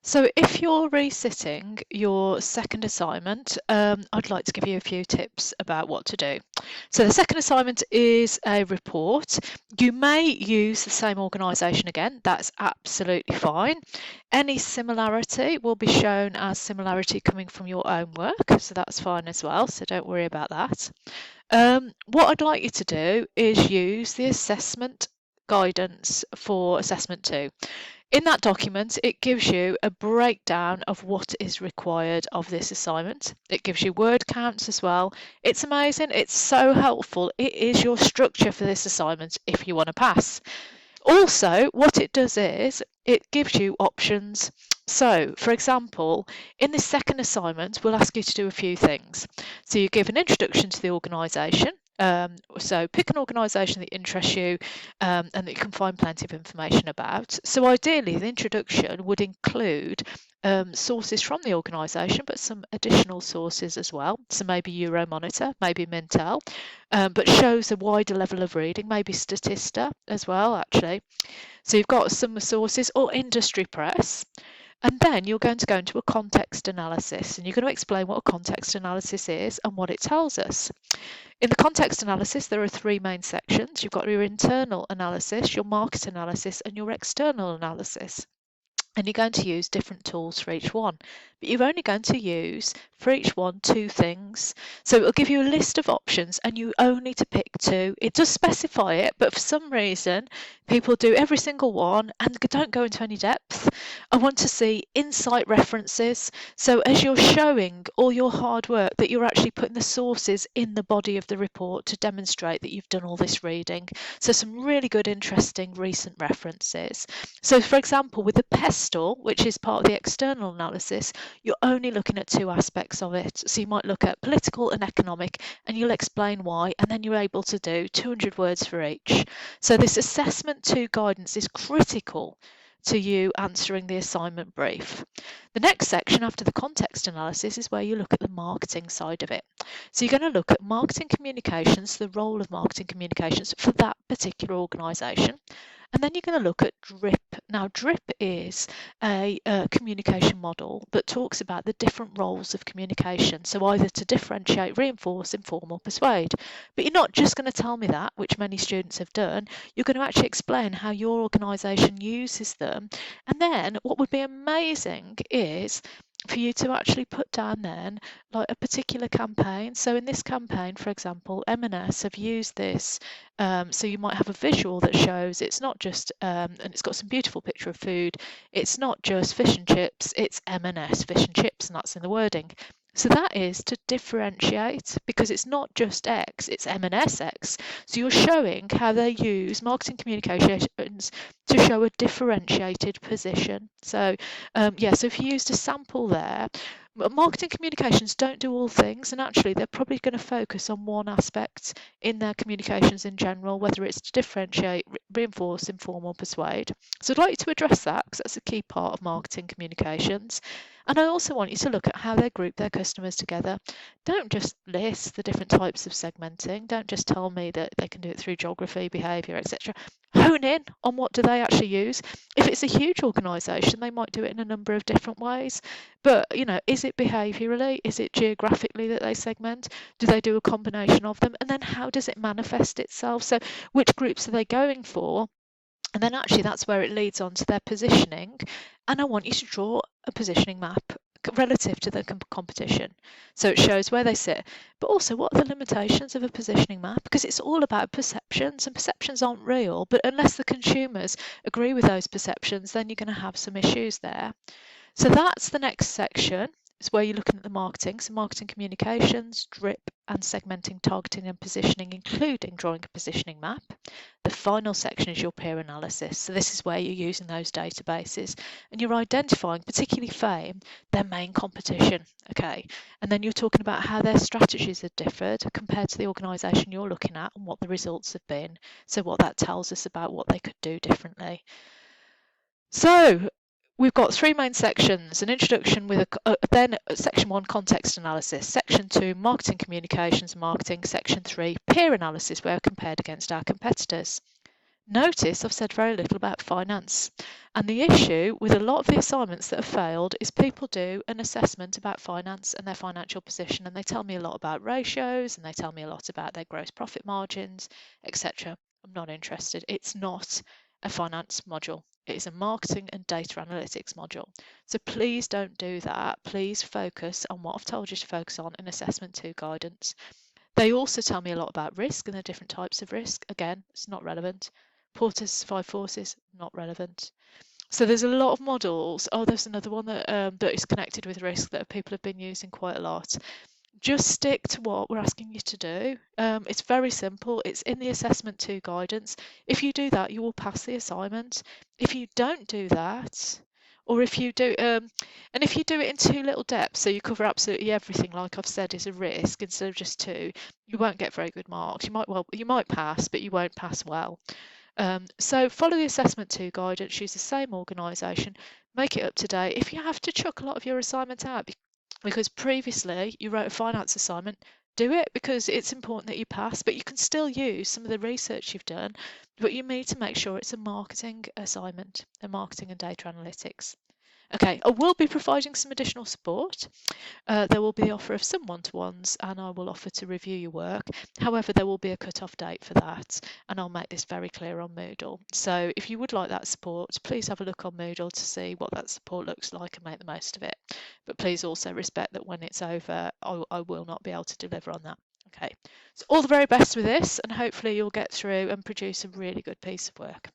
So if you're resitting your second assignment, I'd like to give you a few tips about what to do. So the second assignment is a report. You may use the same organisation again, that's absolutely fine. Any similarity will be shown as similarity coming from your own work, so that's fine as well, so don't worry about that. What I'd like you to do is use the assessment guidance for assessment 2. In that document, it gives you a breakdown of what is required of this assignment. It gives you word counts as well. It's amazing. It's so helpful. It is your structure for this assignment if you want to pass. Also, what it does is it gives you options. So, for example, in this second assignment, we'll ask you to do a few things. So you give an introduction to the organisation. So pick an organisation that interests you and that you can find plenty of information about. So ideally, the introduction would include sources from the organisation, but some additional sources as well. So maybe Euromonitor, maybe Mintel, but shows a wider level of reading, maybe Statista as well, actually. So you've got some sources or industry press. And then you're going to go into a context analysis, and you're going to explain what a context analysis is and what it tells us. In the context analysis, there are 3 main sections. You've got your internal analysis, your market analysis, and your external analysis. And you're going to use different tools for each one, but you're only going to use for each one 2 things. So it'll give you a list of options and you only need to pick 2. It does specify it, but for some reason people do every single one and don't go into any depth. I want to see insight references, so as you're showing all your hard work that you're actually putting the sources in the body of the report to demonstrate that you've done all this reading. So some really good, interesting recent references. So for example, with the pestle, which is part of the external analysis, you're only looking at 2 aspects of it. So you might look at political and economic, and you'll explain why, and then you're able to do 200 words for each. So this assessment 2 guidance is critical to you answering the assignment brief. The next section after the context analysis is where you look at the marketing side of it. So you're going to look at marketing communications, the role of marketing communications for that particular organisation. And then you're going to look at DRIP. Now, DRIP is a communication model that talks about the different roles of communication. So either to differentiate, reinforce, inform or persuade. But you're not just going to tell me that, which many students have done. You're going to actually explain how your organisation uses them. And then what would be amazing is for you to actually put down then like a particular campaign. So in this campaign, for example, M&S have used this. So you might have a visual that shows it's not just, and it's got some beautiful picture of food. It's not just fish and chips, it's M&S fish and chips, and that's in the wording. So that is to differentiate, because it's not just X, it's M&S X. So you're showing how they use marketing communications to show a differentiated position. So yeah, so if you used a sample there, marketing communications don't do all things, and actually they're probably going to focus on one aspect in their communications in general, whether it's to differentiate, reinforce, inform or persuade. So I'd like you to address that because that's a key part of marketing communications. And I also want you to look at how they group their customers together. Don't just list the different types of segmenting. Don't just tell me that they can do it through geography, behaviour, etc. Hone in on what do they actually use. If it's a huge organisation, they might do it in a number of different ways. But, you know, is it behaviourally? Is it geographically that they segment? Do they do a combination of them? And then how does it manifest itself? So which groups are they going for? And then actually that's where it leads on to their positioning. And I want you to draw a positioning map relative to the competition. So it shows where they sit, but also what are the limitations of a positioning map? Because it's all about perceptions, and perceptions aren't real, but unless the consumers agree with those perceptions, then you're going to have some issues there. So that's the next section. It's where you're looking at the marketing, so marketing communications, DRIP, and segmenting, targeting and positioning, including drawing a positioning map. The final section is your peer analysis. So this is where you're using those databases and you're identifying, particularly Fame, their main competition. Okay, and then you're talking about how their strategies have differed compared to the organisation you're looking at and what the results have been. So what that tells us about what they could do differently. So we've got 3 main sections: an introduction with then section 1 context analysis, section 2 marketing communications marketing, section 3 peer analysis where compared against our competitors. Notice I've said very little about finance. And the issue with a lot of the assignments that have failed is people do an assessment about finance and their financial position, and they tell me a lot about ratios and they tell me a lot about their gross profit margins, etc. I'm not interested. It's not a finance module. It is a marketing and data analytics module. So please don't do that. Please focus on what I've told you to focus on in Assessment 2 guidance. They also tell me a lot about risk and the different types of risk. Again, it's not relevant. Porter's 5 forces, not relevant. So there's a lot of models. Oh, there's another one that is connected with risk that people have been using quite a lot. Just stick to what we're asking you to do. It's very simple. It's in the Assessment 2 guidance. If you do that, you will pass the assignment. If you don't do that, or if you do, and if you do it in too little depth, so you cover absolutely everything, like I've said, is a risk instead of just 2, you won't get very good marks. You might pass, but you won't pass well. So follow the Assessment 2 guidance, use the same organisation, make it up to date. If you have to chuck a lot of your assignments out because previously you wrote a finance assignment, do it because it's important that you pass, but you can still use some of the research you've done, but you need to make sure it's a marketing assignment, a marketing and data analytics. Okay, I will be providing some additional support. There will be the offer of some one-to-ones and I will offer to review your work. However, there will be a cut-off date for that and I'll make this very clear on Moodle. So if you would like that support, please have a look on Moodle to see what that support looks like and make the most of it. But please also respect that when it's over, I will not be able to deliver on that. Okay, so all the very best with this and hopefully you'll get through and produce a really good piece of work.